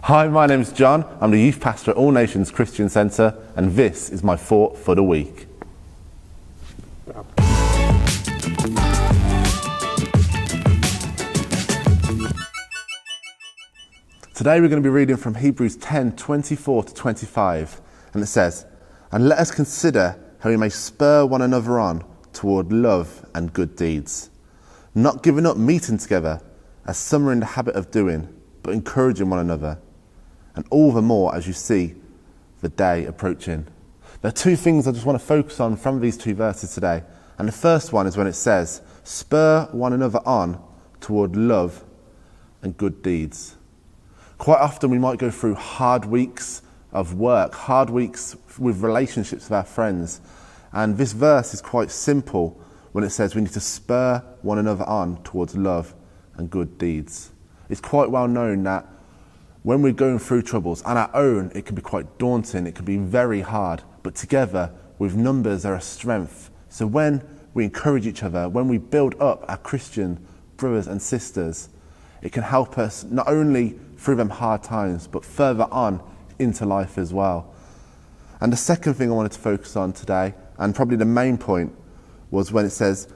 Hi, my name's John. I'm the youth pastor at All Nations Christian Centre, and this is my thought for the week. Today we're going to be reading from Hebrews 10:24 to 25, and it says, "And let us consider how we may spur one another on toward love and good deeds, not giving up meeting together, as some are in the habit of doing, but encouraging one another, and all the more as you see the day approaching." There are two things I just want to focus on from these two verses today. And the first one is when it says, spur one another on toward love and good deeds. Quite often we might go through hard weeks of work, hard weeks with relationships with our friends. And this verse is quite simple when it says we need to spur one another on towards love and good deeds. It's quite well known that when we're going through troubles on our own, it can be quite daunting, it can be very hard, but together with numbers there are strength. So when we encourage each other, when we build up our Christian brothers and sisters, it can help us not only through them hard times, but further on into life as well. And the second thing I wanted to focus on today, and probably the main point, was when it says,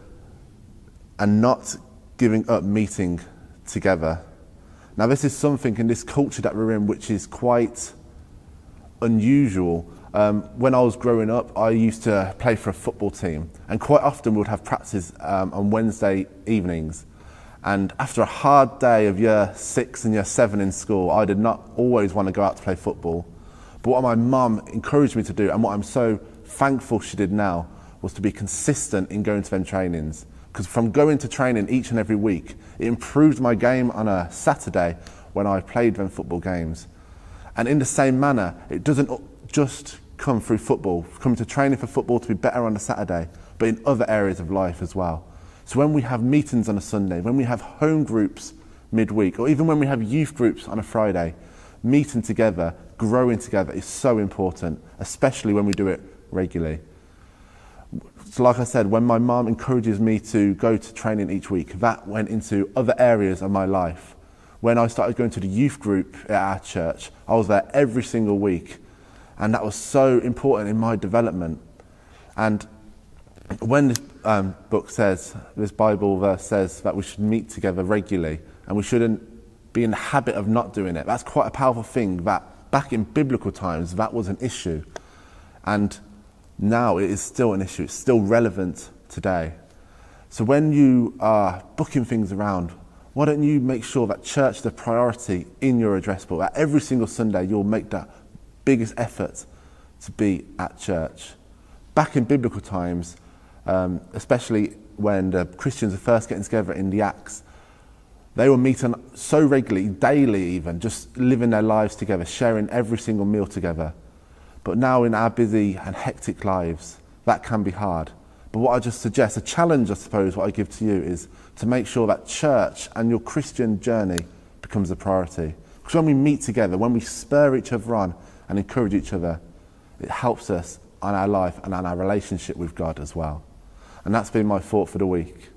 and not giving up meeting together. Now this is something in this culture that we're in which is quite unusual. When I was growing up, I used to play for a football team, and quite often we would have practice on Wednesday evenings. And after a hard day of year 6 and year 7 in school, I did not always want to go out to play football. But what my mum encouraged me to do, and what I'm so thankful she did now, was to be consistent in going to them trainings. Because from going to training each and every week, it improved my game on a Saturday when I played them football games. And in the same manner, it doesn't just come through football, come to training for football to be better on a Saturday, but in other areas of life as well. So when we have meetings on a Sunday, when we have home groups midweek, or even when we have youth groups on a Friday, meeting together, growing together is so important, especially when we do it regularly. So like I said, when my mum encourages me to go to training each week, that went into other areas of my life. When I started going to the youth group at our church, I was there every single week, and that was so important in my development. And when this book says, this Bible verse says that we should meet together regularly and we shouldn't be in the habit of not doing it, that's quite a powerful thing that back in biblical times that was an issue. And now it is still an issue, it's still relevant today. So when you are booking things around, why don't you make sure that church is the priority in your address book, that every single Sunday you'll make that biggest effort to be at church. Back in biblical times, especially when the Christians are first getting together in the Acts, they were meeting so regularly, daily even, just living their lives together, sharing every single meal together. But now in our busy and hectic lives, that can be hard. But what I just suggest, a challenge I suppose, what I give to you is to make sure that church and your Christian journey becomes a priority. Because when we meet together, when we spur each other on and encourage each other, it helps us on our life and on our relationship with God as well. And that's been my thought for the week.